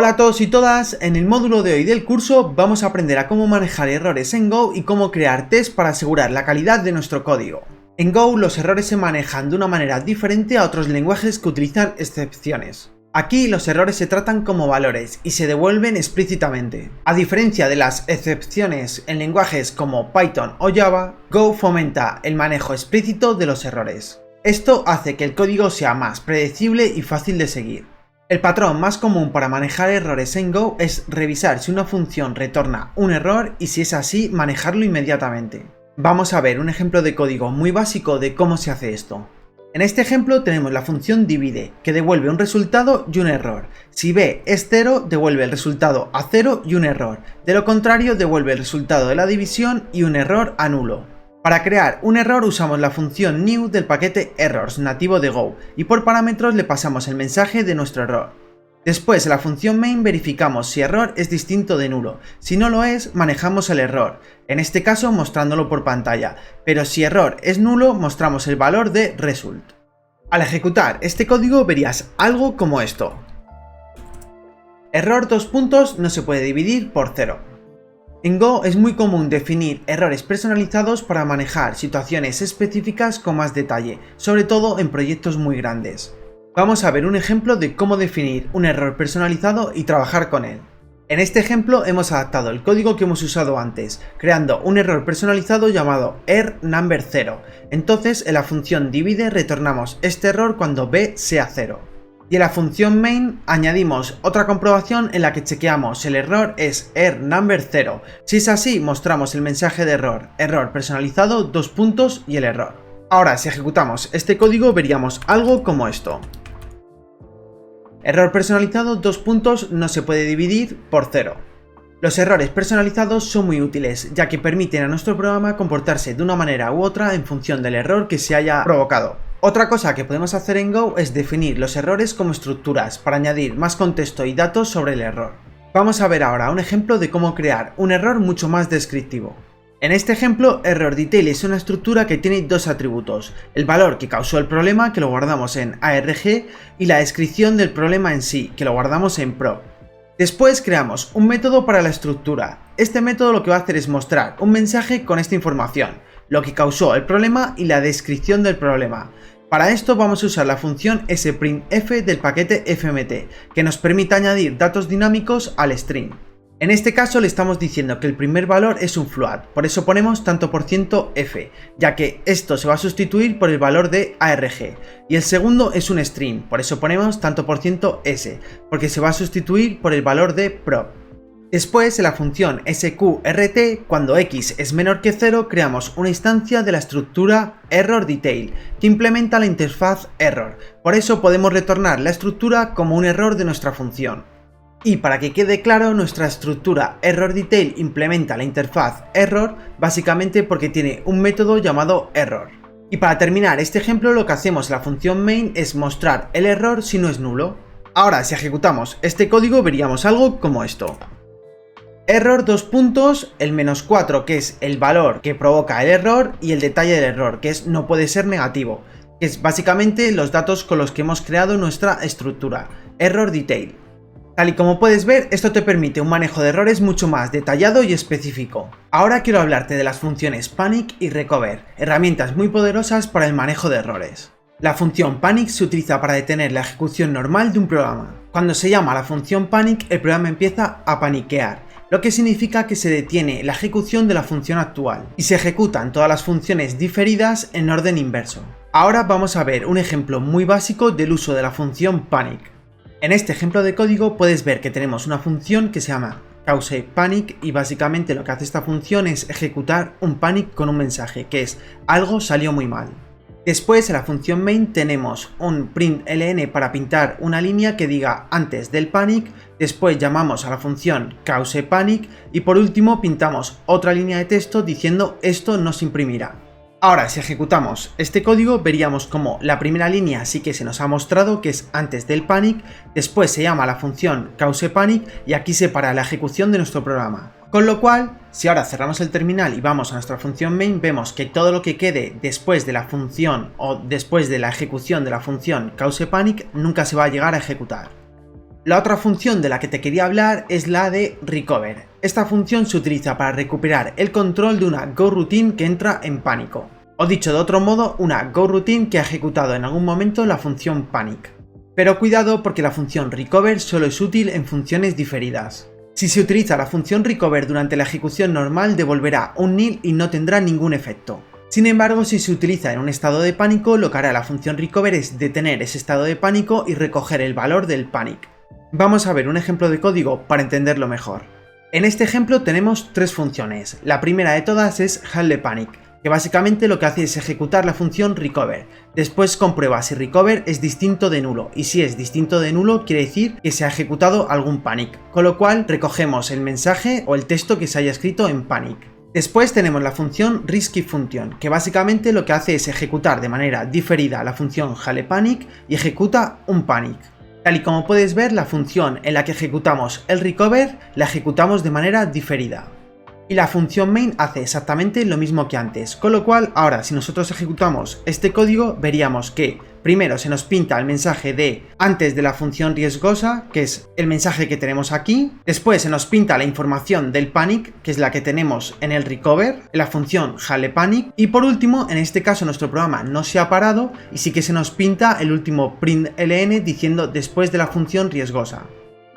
Hola a todos y todas, en el módulo de hoy del curso vamos a aprender a cómo manejar errores en Go y cómo crear tests para asegurar la calidad de nuestro código. En Go los errores se manejan de una manera diferente a otros lenguajes que utilizan excepciones. Aquí los errores se tratan como valores y se devuelven explícitamente. A diferencia de las excepciones en lenguajes como Python o Java, Go fomenta el manejo explícito de los errores. Esto hace que el código sea más predecible y fácil de seguir. El patrón más común para manejar errores en Go es revisar si una función retorna un error y si es así, manejarlo inmediatamente. Vamos a ver un ejemplo de código muy básico de cómo se hace esto. En este ejemplo tenemos la función divide, que devuelve un resultado y un error. Si b es 0, devuelve el resultado a 0 y un error. De lo contrario, devuelve el resultado de la división y un error a nulo. Para crear un error usamos la función new del paquete errors nativo de Go y por parámetros le pasamos el mensaje de nuestro error. Después en la función main verificamos si error es distinto de nulo. Si no lo es, manejamos el error, en este caso mostrándolo por pantalla, pero si error es nulo, mostramos el valor de result. Al ejecutar este código verías algo como esto. Error : no se puede dividir por 0. En Go es muy común definir errores personalizados para manejar situaciones específicas con más detalle, sobre todo en proyectos muy grandes. Vamos a ver un ejemplo de cómo definir un error personalizado y trabajar con él. En este ejemplo hemos adaptado el código que hemos usado antes, creando un error personalizado llamado errNumber0. Entonces en la función divide retornamos este error cuando b sea 0. Y en la función main añadimos otra comprobación en la que chequeamos si el error es errNumber0. Si es así, mostramos el mensaje de error personalizado, y el error. Ahora, si ejecutamos este código, veríamos algo como esto. Error personalizado, no se puede dividir por 0. Los errores personalizados son muy útiles, ya que permiten a nuestro programa comportarse de una manera u otra en función del error que se haya provocado. Otra cosa que podemos hacer en Go es definir los errores como estructuras para añadir más contexto y datos sobre el error. Vamos a ver ahora un ejemplo de cómo crear un error mucho más descriptivo. En este ejemplo, errorDetail es una estructura que tiene dos atributos, el valor que causó el problema, que lo guardamos en arg, y la descripción del problema en sí, que lo guardamos en prop. Después creamos un método para la estructura. Este método lo que va a hacer es mostrar un mensaje con esta información, lo que causó el problema y la descripción del problema. Para esto vamos a usar la función sprintf del paquete fmt, que nos permite añadir datos dinámicos al string. En este caso le estamos diciendo que el primer valor es un float, por eso ponemos tanto %f, ya que esto se va a sustituir por el valor de arg, y el segundo es un string, por eso ponemos tanto %s, porque se va a sustituir por el valor de prop. Después, en la función sqrt, cuando x es menor que 0, creamos una instancia de la estructura errorDetail, que implementa la interfaz error. Por eso podemos retornar la estructura como un error de nuestra función. Y para que quede claro, nuestra estructura errorDetail implementa la interfaz error, básicamente porque tiene un método llamado error. Y para terminar este ejemplo, lo que hacemos en la función main es mostrar el error si no es nulo. Ahora, si ejecutamos este código, veríamos algo como esto. Error : el -4, que es el valor que provoca el error, y el detalle del error, que es no puede ser negativo, que es básicamente los datos con los que hemos creado nuestra estructura, errorDetail. Tal y como puedes ver, esto te permite un manejo de errores mucho más detallado y específico. Ahora quiero hablarte de las funciones panic y recover, herramientas muy poderosas para el manejo de errores. La función panic se utiliza para detener la ejecución normal de un programa. Cuando se llama la función panic, el programa empieza a paniquear, lo que significa que se detiene la ejecución de la función actual y se ejecutan todas las funciones diferidas en orden inverso. Ahora vamos a ver un ejemplo muy básico del uso de la función panic. En este ejemplo de código puedes ver que tenemos una función que se llama causePanic y básicamente lo que hace esta función es ejecutar un panic con un mensaje, que es algo salió muy mal. Después en la función main tenemos un println para pintar una línea que diga antes del panic, después llamamos a la función causePanic y por último pintamos otra línea de texto diciendo esto no se imprimirá. Ahora, si ejecutamos este código, veríamos como la primera línea sí que se nos ha mostrado que es antes del panic, después se llama la función causePanic y aquí se para la ejecución de nuestro programa. Con lo cual, si ahora cerramos el terminal y vamos a nuestra función main, vemos que todo lo que quede después de la función o después de la ejecución de la función causePanic nunca se va a llegar a ejecutar. La otra función de la que te quería hablar es la de recover. Esta función se utiliza para recuperar el control de una GoRoutine que entra en pánico. O dicho de otro modo, una GoRoutine que ha ejecutado en algún momento la función panic. Pero cuidado porque la función recover solo es útil en funciones diferidas. Si se utiliza la función recover durante la ejecución normal devolverá un nil y no tendrá ningún efecto. Sin embargo, si se utiliza en un estado de pánico, lo que hará la función recover es detener ese estado de pánico y recoger el valor del panic. Vamos a ver un ejemplo de código para entenderlo mejor. En este ejemplo tenemos tres funciones. La primera de todas es handlePanic, que básicamente lo que hace es ejecutar la función recover. Después comprueba si recover es distinto de nulo, y si es distinto de nulo quiere decir que se ha ejecutado algún panic, con lo cual recogemos el mensaje o el texto que se haya escrito en panic. Después tenemos la función riskyFunction, que básicamente lo que hace es ejecutar de manera diferida la función handlePanic y ejecuta un panic. Tal y como puedes ver, la función en la que ejecutamos el recover la ejecutamos de manera diferida. Y la función main hace exactamente lo mismo que antes, con lo cual ahora si nosotros ejecutamos este código veríamos que primero se nos pinta el mensaje de antes de la función riesgosa, que es el mensaje que tenemos aquí, después se nos pinta la información del panic, que es la que tenemos en el recover, en la función handlePanic, y por último, en este caso nuestro programa no se ha parado y sí que se nos pinta el último println diciendo después de la función riesgosa.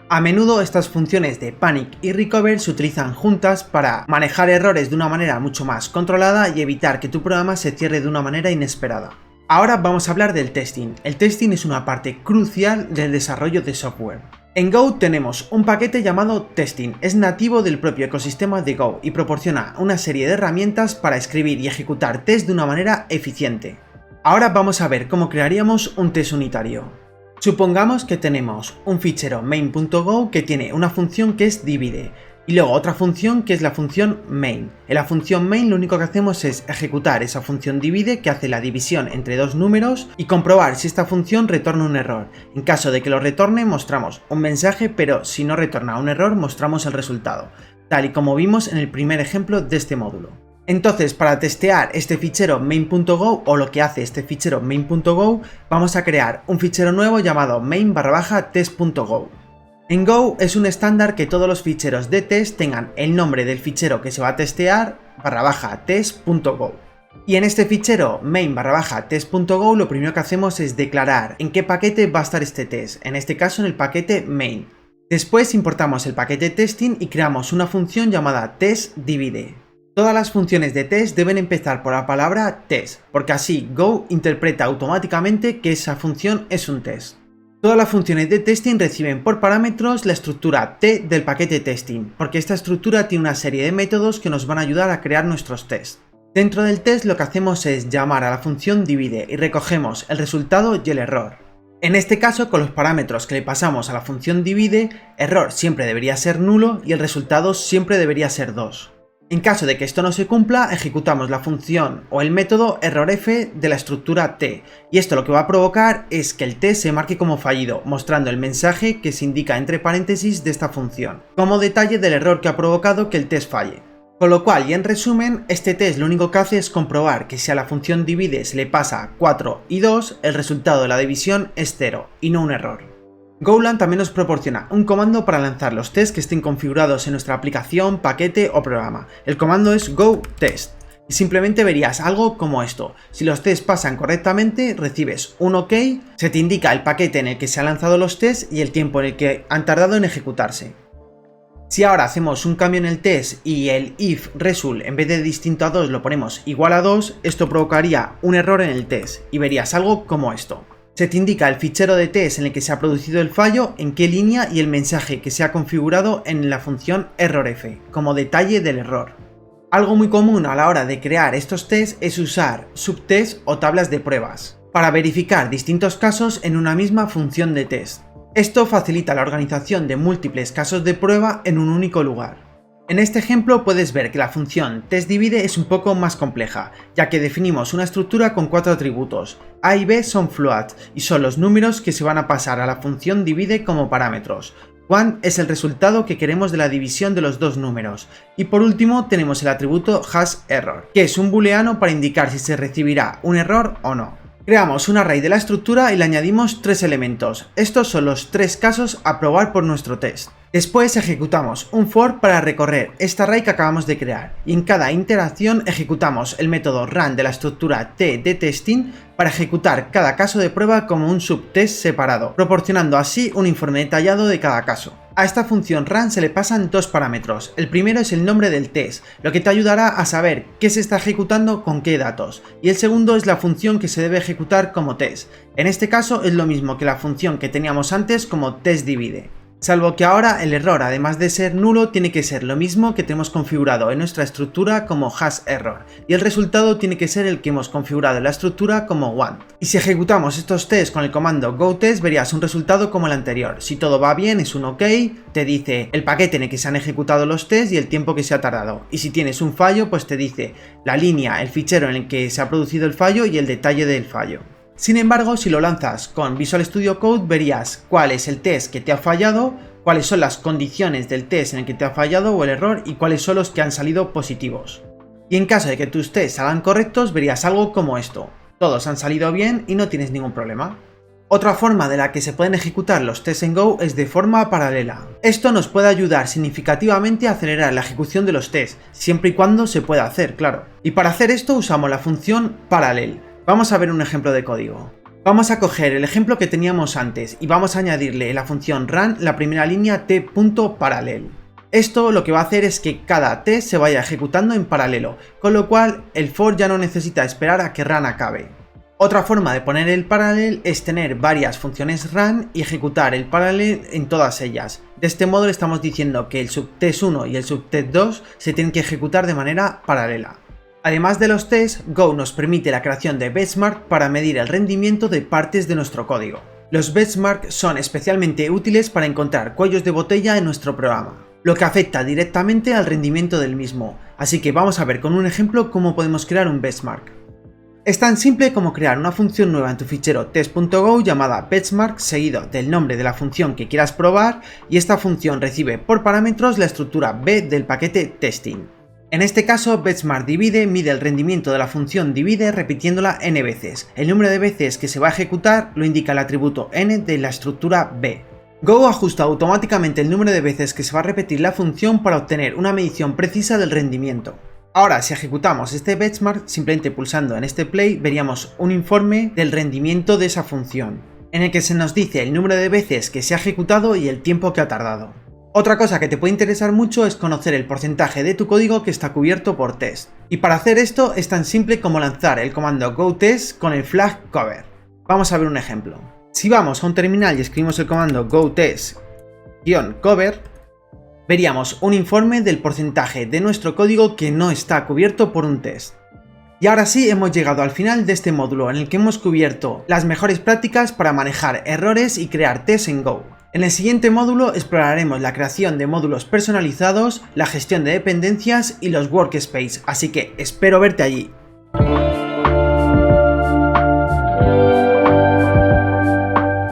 A menudo estas funciones de panic y recover se utilizan juntas para manejar errores de una manera mucho más controlada y evitar que tu programa se cierre de una manera inesperada. Ahora vamos a hablar del testing. El testing es una parte crucial del desarrollo de software. En Go tenemos un paquete llamado testing, es nativo del propio ecosistema de Go y proporciona una serie de herramientas para escribir y ejecutar test de una manera eficiente. Ahora vamos a ver cómo crearíamos un test unitario. Supongamos que tenemos un fichero main.go que tiene una función que es divide y luego otra función que es la función main. En la función main lo único que hacemos es ejecutar esa función divide que hace la división entre dos números y comprobar si esta función retorna un error. En caso de que lo retorne mostramos un mensaje, pero si no retorna un error mostramos el resultado, tal y como vimos en el primer ejemplo de este módulo. Entonces, para testear este fichero main.go o lo que hace este fichero main.go, vamos a crear un fichero nuevo llamado main_test.go. En Go es un estándar que todos los ficheros de test tengan el nombre del fichero que se va a testear _test.go. Y en este fichero main_test.go lo primero que hacemos es declarar en qué paquete va a estar este test, en este caso en el paquete main. Después importamos el paquete testing y creamos una función llamada testDivide. Todas las funciones de test deben empezar por la palabra test, porque así Go interpreta automáticamente que esa función es un test. Todas las funciones de testing reciben por parámetros la estructura T del paquete testing, porque esta estructura tiene una serie de métodos que nos van a ayudar a crear nuestros tests. Dentro del test lo que hacemos es llamar a la función divide y recogemos el resultado y el error. En este caso, con los parámetros que le pasamos a la función divide, error siempre debería ser nulo y el resultado siempre debería ser 2. En caso de que esto no se cumpla, ejecutamos la función o el método errorf de la estructura t, y esto lo que va a provocar es que el test se marque como fallido, mostrando el mensaje que se indica entre paréntesis de esta función, como detalle del error que ha provocado que el test falle. Con lo cual, y en resumen, este test lo único que hace es comprobar que si a la función divide se le pasa 4 y 2, el resultado de la división es 0, y no un error. Golang también nos proporciona un comando para lanzar los tests que estén configurados en nuestra aplicación, paquete o programa. El comando es goTest y simplemente verías algo como esto. Si los tests pasan correctamente, recibes un OK, se te indica el paquete en el que se han lanzado los tests y el tiempo en el que han tardado en ejecutarse. Si ahora hacemos un cambio en el test y el if result en vez de distinto a 2 lo ponemos igual a 2, esto provocaría un error en el test y verías algo como esto. Se te indica el fichero de test en el que se ha producido el fallo, en qué línea y el mensaje que se ha configurado en la función errorf, como detalle del error. Algo muy común a la hora de crear estos tests es usar subtests o tablas de pruebas, para verificar distintos casos en una misma función de test. Esto facilita la organización de múltiples casos de prueba en un único lugar. En este ejemplo puedes ver que la función testDivide es un poco más compleja, ya que definimos una estructura con 4 atributos. A y B son float y son los números que se van a pasar a la función divide como parámetros. 1 es el resultado que queremos de la división de los dos números. Y por último tenemos el atributo hashError, que es un booleano para indicar si se recibirá un error o no. Creamos un array de la estructura y le añadimos 3 elementos. Estos son los 3 casos a probar por nuestro test. Después ejecutamos un for para recorrer este array que acabamos de crear, y en cada interacción ejecutamos el método run de la estructura t de testing para ejecutar cada caso de prueba como un subtest separado, proporcionando así un informe detallado de cada caso. A esta función run se le pasan 2 parámetros. El primero es el nombre del test, lo que te ayudará a saber qué se está ejecutando con qué datos, y el segundo es la función que se debe ejecutar como test. En este caso es lo mismo que la función que teníamos antes como testDivide. Salvo que ahora el error, además de ser nulo, tiene que ser lo mismo que tenemos configurado en nuestra estructura como hashError, y el resultado tiene que ser el que hemos configurado en la estructura como want. Y si ejecutamos estos tests con el comando goTest, verías un resultado como el anterior. Si todo va bien es un OK, te dice el paquete en el que se han ejecutado los tests y el tiempo que se ha tardado. Y si tienes un fallo, pues te dice la línea, el fichero en el que se ha producido el fallo y el detalle del fallo. Sin embargo, si lo lanzas con Visual Studio Code, verías cuál es el test que te ha fallado, cuáles son las condiciones del test en el que te ha fallado o el error y cuáles son los que han salido positivos. Y en caso de que tus tests salgan correctos, verías algo como esto. Todos han salido bien y no tienes ningún problema. Otra forma de la que se pueden ejecutar los tests en Go es de forma paralela. Esto nos puede ayudar significativamente a acelerar la ejecución de los tests, siempre y cuando se pueda hacer, claro. Y para hacer esto usamos la función parallel. Vamos a ver un ejemplo de código. Vamos a coger el ejemplo que teníamos antes y vamos a añadirle en la función run la primera línea t.parallel. Esto lo que va a hacer es que cada test se vaya ejecutando en paralelo, con lo cual el for ya no necesita esperar a que run acabe. Otra forma de poner el parallel es tener varias funciones run y ejecutar el parallel en todas ellas. De este modo le estamos diciendo que el subtest 1 y el subtest 2 se tienen que ejecutar de manera paralela. Además de los tests, Go nos permite la creación de benchmarks para medir el rendimiento de partes de nuestro código. Los benchmarks son especialmente útiles para encontrar cuellos de botella en nuestro programa, lo que afecta directamente al rendimiento del mismo, así que vamos a ver con un ejemplo cómo podemos crear un benchmark. Es tan simple como crear una función nueva en tu fichero test.go llamada benchmark seguido del nombre de la función que quieras probar, y esta función recibe por parámetros la estructura b del paquete testing. En este caso, benchmark_divide mide el rendimiento de la función divide repitiéndola n veces. El número de veces que se va a ejecutar lo indica el atributo n de la estructura b. Go ajusta automáticamente el número de veces que se va a repetir la función para obtener una medición precisa del rendimiento. Ahora, si ejecutamos este benchmark, simplemente pulsando en este play, veríamos un informe del rendimiento de esa función, en el que se nos dice el número de veces que se ha ejecutado y el tiempo que ha tardado. Otra cosa que te puede interesar mucho es conocer el porcentaje de tu código que está cubierto por test. Y para hacer esto es tan simple como lanzar el comando goTest con el flag cover. Vamos a ver un ejemplo. Si vamos a un terminal y escribimos el comando goTest-cover, veríamos un informe del porcentaje de nuestro código que no está cubierto por un test. Y ahora sí hemos llegado al final de este módulo en el que hemos cubierto las mejores prácticas para manejar errores y crear tests en Go. En el siguiente módulo exploraremos la creación de módulos personalizados, la gestión de dependencias y los workspace, así que espero verte allí.